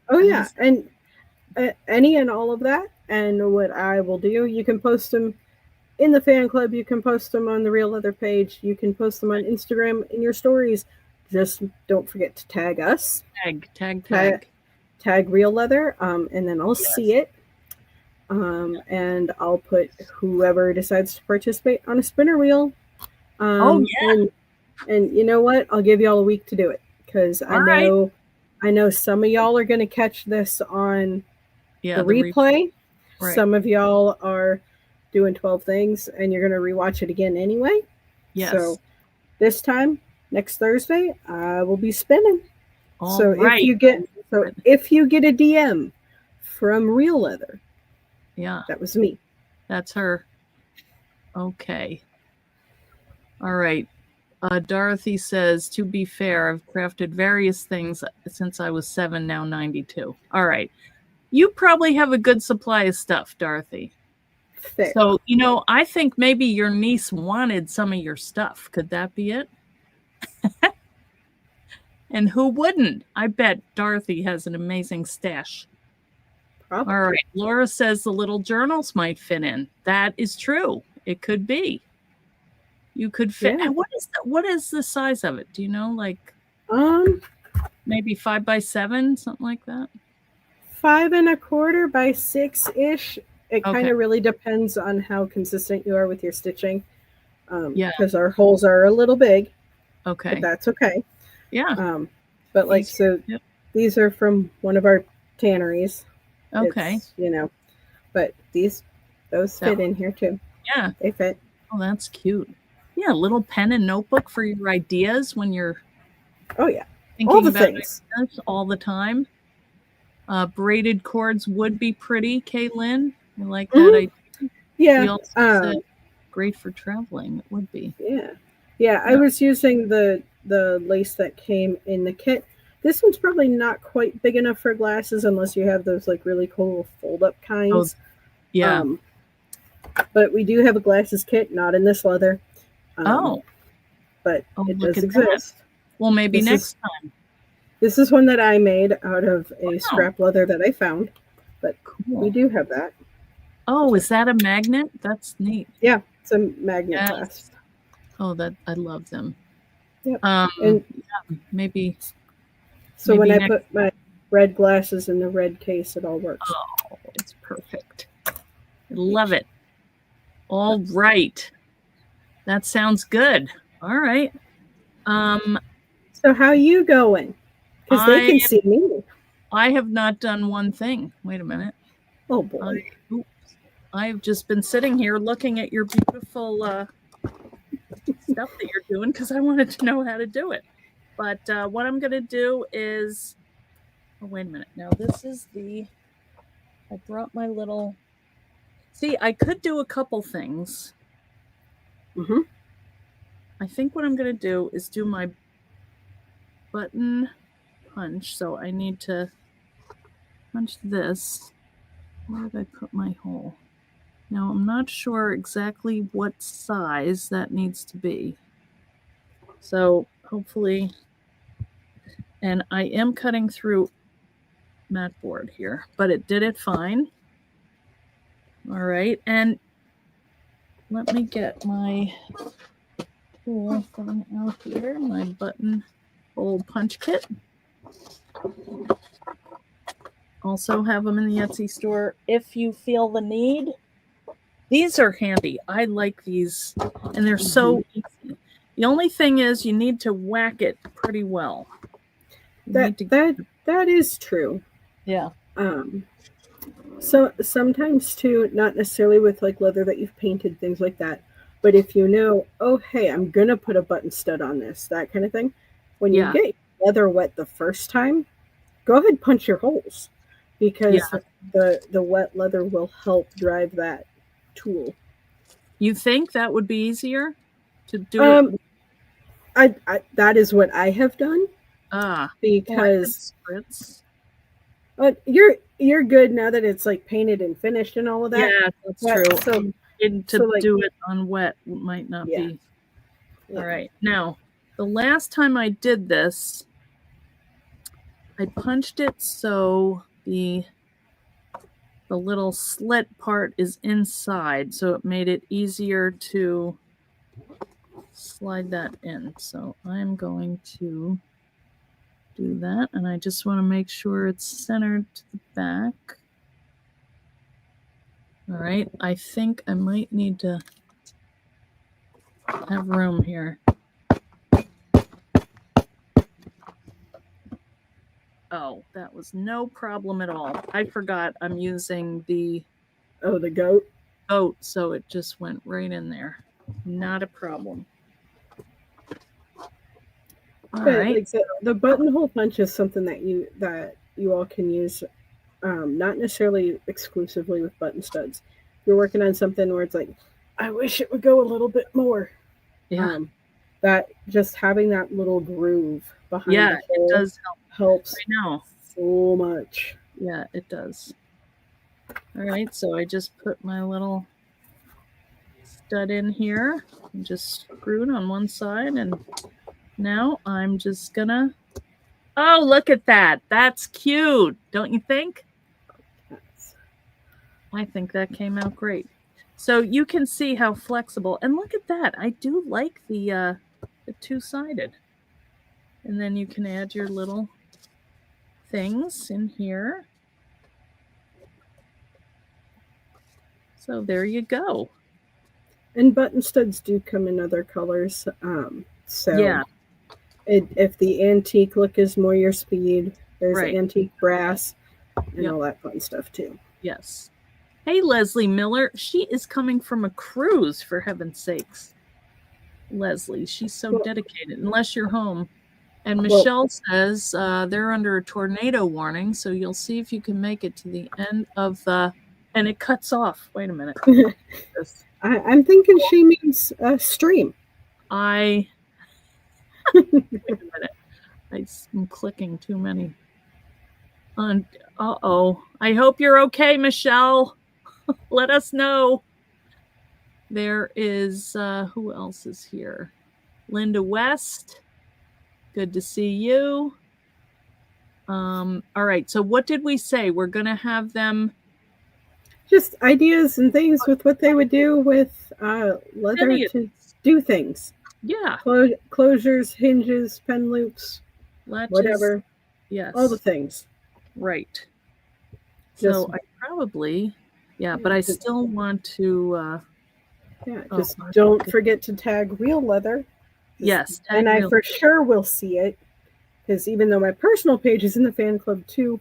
Oh, yeah. And any and all of that. And what I will do, you can post them in the fan club. You can post them on the Real Leather page. You can post them on Instagram in your stories. Just don't forget to tag us.
Tag.
Real Leather. And then I'll see it. And I'll put whoever decides to participate on a spinner wheel.
Oh, yeah.
And you know what? I'll give y'all a week to do it, because I know some of y'all are going to catch this on the replay. Right. Some of y'all are doing 12 things and you're going to rewatch it again anyway.
Yes.
So this time, next Thursday, I will be spinning. If you get a DM from Real Leather,
yeah,
that was me.
That's her. Okay. All right. Dorothy says, to be fair, I've crafted various things since I was 7, now 92. All right. You probably have a good supply of stuff, Dorothy.
Fair.
So, I think maybe your niece wanted some of your stuff. Could that be it? And who wouldn't? I bet Dorothy has an amazing stash. Probably. All right. Laura says the little journals might fit in. That is true. It could be. You could fit. Yeah. What is the size of it? Do you know? Maybe 5 by 7, something like that.
5 1/4 by 6 ish. It kind of really depends on how consistent you are with your stitching. Because our holes are a little big.
Okay.
But that's okay.
Yeah.
But these are from one of our tanneries.
Okay.
But those fit in here too.
Yeah.
They fit.
Oh, that's cute. Yeah, a little pen and notebook for your ideas when you're thinking
all the
about
things
ideas all the time. Braided cords would be pretty, Caitlin. I like that idea.
Yeah.
We also said great for traveling. It would be.
Yeah. I was using the lace that came in the kit. This one's probably not quite big enough for glasses unless you have those really cool fold-up kinds.
Oh, yeah.
But we do have a glasses kit, not in this leather. But it does exist.
Well, maybe next time.
This is one that I made out of a scrap leather that I found, but we do have that.
Oh, is that a magnet? That's neat.
Yeah, it's a magnet clasp.
Oh, that I love them.
Yep.
And yeah, maybe.
So when I put my red glasses in the red case, it all works.
Oh, it's perfect. I love it. All right. That sounds good. All right.
So how are you going? Because they can see me.
I have not done one thing. Wait a minute.
Oh boy.
I've just been sitting here looking at your beautiful stuff that you're doing because I wanted to know how to do it. But what I'm going to do is, oh, wait a minute. Now this is I brought my little, see, I could do a couple things.
Mm-hmm.
I think what I'm going to do is do my button punch. So I need to punch this. Where did I put my hole? Now I'm not sure exactly what size that needs to be. So hopefully, and I am cutting through mat board here, but it did it fine. All right, and let me get my tool thing out here, my button hole punch kit. Also have them in the Etsy store if you feel the need. These are handy. I like these, and they're so easy. The only thing is you need to whack it pretty well.
That is true.
Yeah.
So sometimes too, not necessarily with like leather that you've painted, things like that, but if you know, oh hey, I'm gonna put a button stud on this, that kind of thing. When you get leather wet the first time, go ahead and punch your holes, because the wet leather will help drive that tool.
You think that would be easier to do
it? That is what I have done. Because you're good now that it's like painted and finished and all of that.
Yeah, that's true. So do it on wet might not be. Yeah. All right. Now, the last time I did this, I punched it so the little slit part is inside, so it made it easier to slide that in. So I'm going to do that, and I just want to make sure it's centered to the back. All right, I think I might need to have room here. Oh, that was no problem at all. I forgot I'm using the
goat.
So it just went right in there. Not a problem. All right.
Like the buttonhole punch is something that you all can use, not necessarily exclusively with button studs. You're working on something where it's like, I wish it would go a little bit more.
Yeah.
That just having that little groove behind
the hole, it does
helps.
I know.
So much.
Yeah, it does. All right, so I just put my little stud in here and just screwed on one side, and now I'm just gonna, oh, look at that. That's cute, don't you think?
Yes.
I think that came out great. So you can see how flexible, and look at that. I do like the two-sided. And then you can add your little things in here. So there you go.
And button studs do come in other colors. If the antique look is more your speed, there's antique brass and all that fun stuff too.
Yes. Hey, Leslie Miller. She is coming from a cruise, for heaven's sakes. Leslie, she's so dedicated, unless you're home. And Michelle says they're under a tornado warning, so you'll see if you can make it to the end of the, and it cuts off. Wait a minute.
I'm thinking she means stream.
Wait a minute. I'm clicking too many. Uh-oh. I hope you're okay, Michelle. Let us know. There is, who else is here? Linda West. Good to see you. All right. So what did we say? We're going to have them
Just ideas and things with what they would do with leather
any of
to
these.
do things.
Yeah.
Closures, hinges, pen loops,
Latches.
whatever, all the
Yes.
things.
Right.
Just
So I probably, yeah, but I
yeah,
still want to, oh,
just don't forget to tag real leather.
yes,
And
tag
I
real.
for sure will see it because even though my personal page is in the fan club too,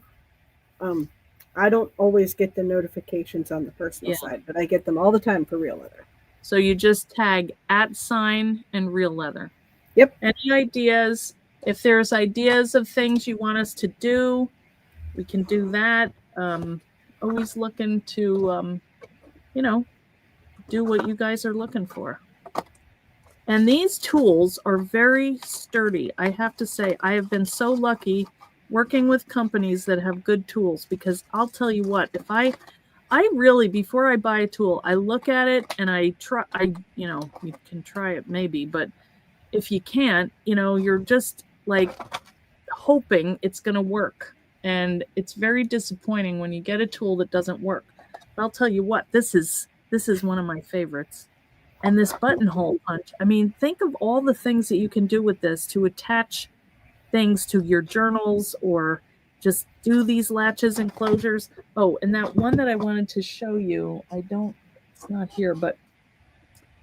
um, I don't always get the notifications on the personal
Yeah.
side, but I get them all the time for real leather.
So you just tag @ and real leather.
Yep.
Any ideas? If there's ideas of things you want us to do, we can do that. Always looking to, you know, do what you guys are looking for. And these tools are very sturdy. I have to say, I have been so lucky working with companies that have good tools because I'll tell you what, if I really, before I buy a tool, I look at it and I try, you can try it maybe, but if you can't, you're just like hoping it's going to work. And it's very disappointing when you get a tool that doesn't work. But I'll tell you what, this is one of my favorites. And this buttonhole punch, I mean, think of all the things that you can do with this to attach things to your journals or just do these latches and closures. Oh, and that one that I wanted to show you, it's not here, but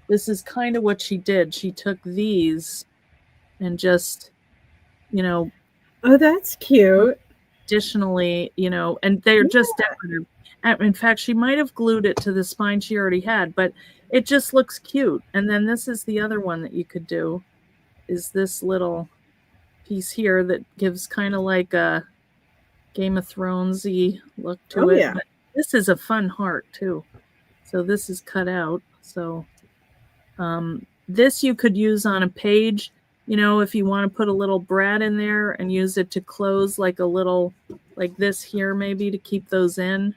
this is kind of what she did. She took these and just,
Oh, that's cute.
additionally, and they're just decorative. In fact, she might have glued it to the spine she already had, but it just looks cute. And then this is the other one that you could do, is this little piece here that gives kind of like a Game of Thronesy look to it.
Yeah.
But this is a fun heart too. So this is cut out. So this you could use on a page, if you want to put a little brad in there and use it to close like a little, like this here maybe to keep those in,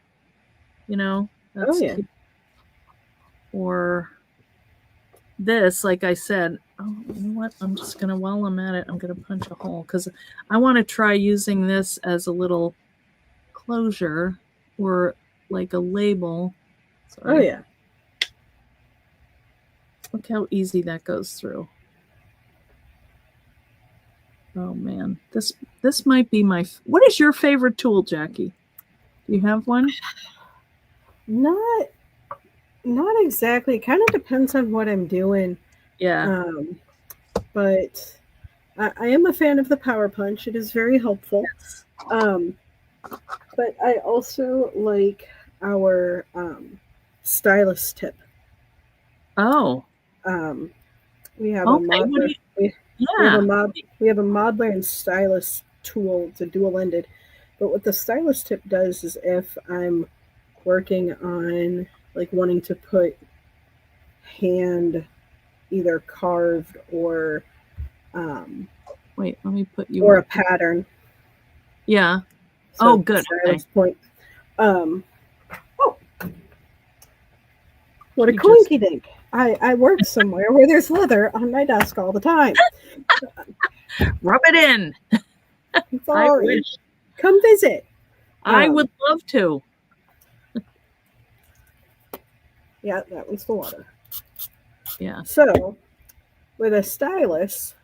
that's cute. Or this, like I said, oh, you know what? I'm just going to, while I'm at it, I'm going to punch a hole because I want to try using this as a little closure or like a label. Sorry.
Oh, yeah.
Look how easy that goes through. Oh man, this might be my. What is your favorite tool, Jackie? Do you have one?
Not exactly. It kind of depends on what I'm doing.
Yeah.
But I am a fan of the power punch. It is very helpful.
Yes.
But I also like our stylus tip.
Oh.
We have a Modler. We have a Modler and stylus tool. It's a dual-ended. But what the stylus tip does is if I'm working on like wanting to put hand either carved or
wait, let me put you
or a pattern.
Yeah.
So
oh, good.
Okay. Point. Oh, what a coinky dink! I work somewhere where there's leather on my desk all the time.
Rub it in.
I wish. Come visit.
I would love to.
Yeah, that one's the water.
Yeah.
So, with a stylus,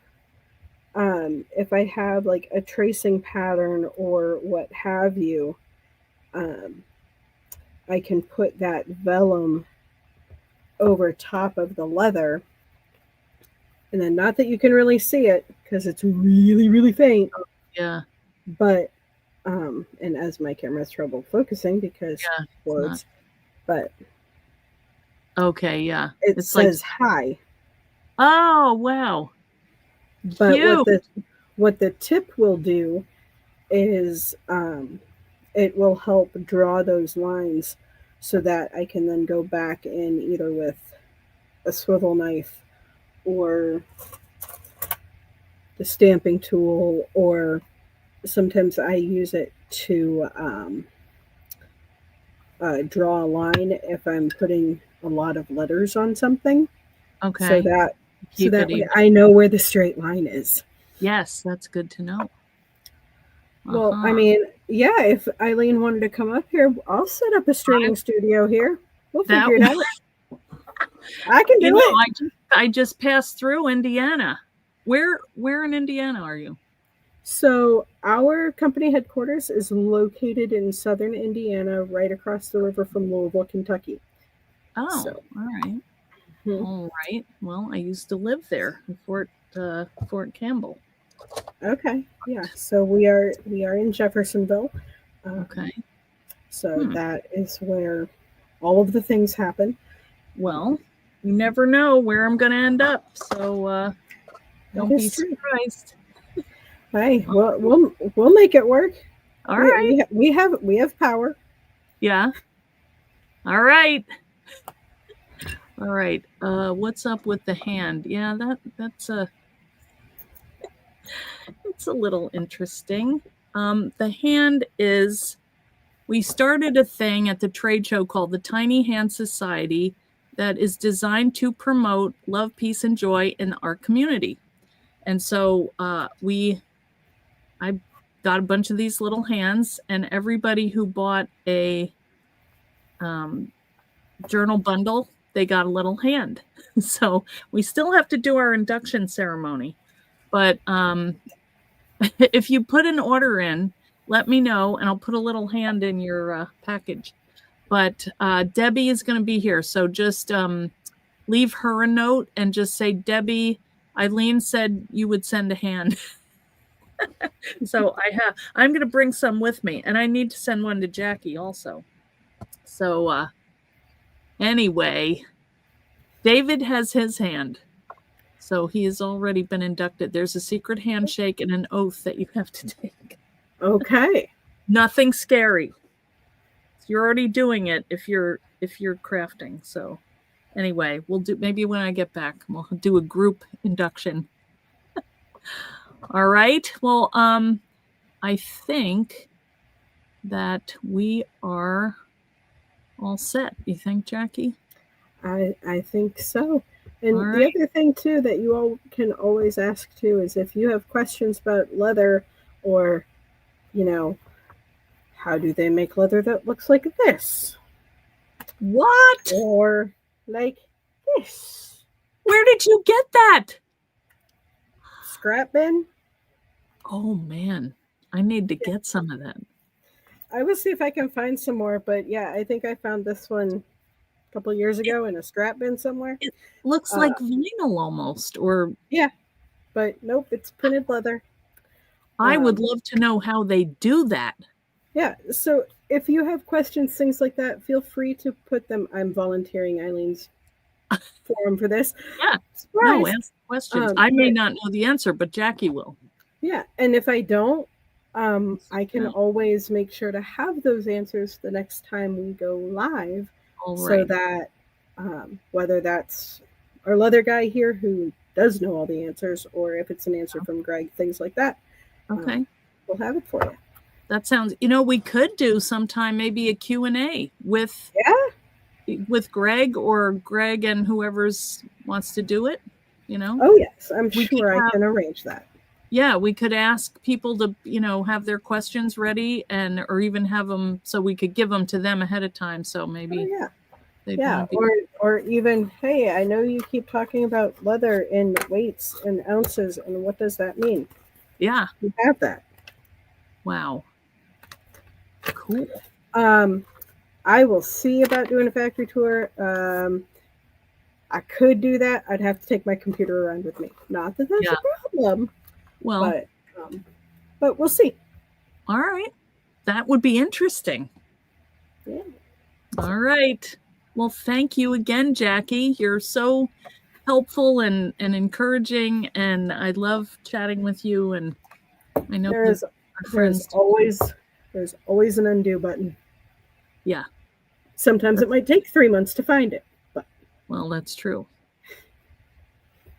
if I have like a tracing pattern or what have you, I can put that vellum over top of the leather. And then not that you can really see it because it's really, really faint.
Yeah.
But, and as my camera has trouble focusing because words, but.
Okay, yeah.
It says hi.
Oh, wow.
But
cute.
what the tip will do is it will help draw those lines so that I can then go back in either with a swivel knife or the stamping tool, or sometimes I use it to draw a line if I'm putting a lot of letters on something.
Okay.
So that way I know where the straight line is.
Yes, that's good to know.
Well,
Uh-huh.
I mean, yeah, if Eileen wanted to come up here, I'll set up a streaming studio here. We'll
That
figure it out. I can do it.
I just passed through Indiana. Where in Indiana are you?
So, our company headquarters is located in southern Indiana, right across the river from Louisville, Kentucky.
Oh,
So,
all right. All right. Well, I used to live there in Fort Campbell.
okay, yeah. So we are in Jeffersonville.
Okay.
So that is where all of the things happen.
Well, you never know where I'm going to end up, so don't be surprised.
Hey, we'll make it work.
All right.
We have power.
Yeah. All right. All right. What's up with the hand? Yeah, that's a little interesting. The hand is, we started a thing at the trade show called the Tiny Hand Society that is designed to promote love, peace, and joy in our community. And so I got a bunch of these little hands, and everybody who bought a journal bundle, they got a little hand. So we still have to do our induction ceremony. But if you put an order in, let me know, and I'll put a little hand in your package. But Debbie is going to be here, so just leave her a note and just say, Debbie, Eileen said you would send a hand. So I'm going to bring some with me, and I need to send one to Jackie also. So anyway, David has his hand. So he has already been inducted. There's a secret handshake and an oath that you have to take.
Okay.
Nothing scary. You're already doing it if you're crafting. So anyway, we'll do, maybe when I get back, we'll do a group induction. All right. Well, I think that we are all set. You think, Jackie?
I think so. And the other thing too that you all can always ask too is if you have questions about leather, or how do they make leather that looks like this?
What?
Or like this?
Where did you get that?
Scrap bin?
Oh man, I need to get some of that.
I will see if I can find some more, but yeah, I think I found this one a couple of years ago in a scrap bin somewhere.
It looks like vinyl almost, or
yeah, but nope, it's printed leather.
I would love to know how they do that.
Yeah, so if you have questions, things like that, feel free to put them. I'm volunteering Eileen's forum for this.
Yeah, no, ask questions. I may not know the answer, but Jackie will.
Yeah, and if I don't, I can always make sure to have those answers the next time we go live, so that whether that's our leather guy here who does know all the answers, or if it's an answer from Greg, things like that.
Okay,
we'll have it for you.
That sounds. We could do sometime maybe a Q&A with Greg, or Greg and whoever's wants to do it.
Oh yes, I'm sure I can arrange that.
Yeah, we could ask people to, have their questions ready, or even have them so we could give them to them ahead of time. So maybe,
or even, hey, I know you keep talking about leather in weights and ounces, and what does that mean?
Yeah,
we have that.
Wow, cool.
I will see about doing a factory tour. I could do that. I'd have to take my computer around with me. Not that that's a problem.
Well,
but we'll see.
All right. That would be interesting.
Yeah.
All right. Well, thank you again, Jackie. You're so helpful and encouraging, and I love chatting with you. And I know
there's always an undo button.
Yeah.
Sometimes it might take 3 months to find it. But
well, that's true.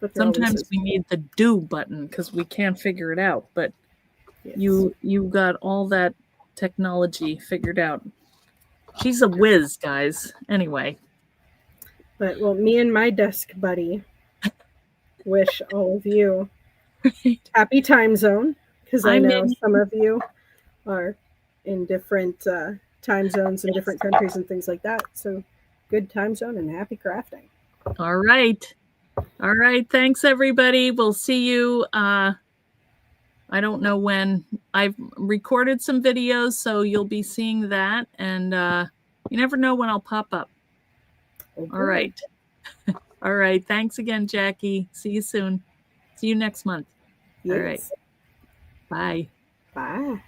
But
sometimes we need the do button because we can't figure it out. But you got all that technology figured out. She's a whiz, guys. Anyway.
But me and my desk buddy wish all of you happy time zone, because I know some of you are in different time zones in different countries and things like that. So good time zone and happy crafting.
All right. All right. Thanks, everybody. We'll see you. I don't know when. I've recorded some videos, so you'll be seeing that. And you never know when I'll pop up.
Oh,
all right. All right. Thanks again, Jackie. See you soon. See you next month.
Yes.
All right. Bye.
Bye.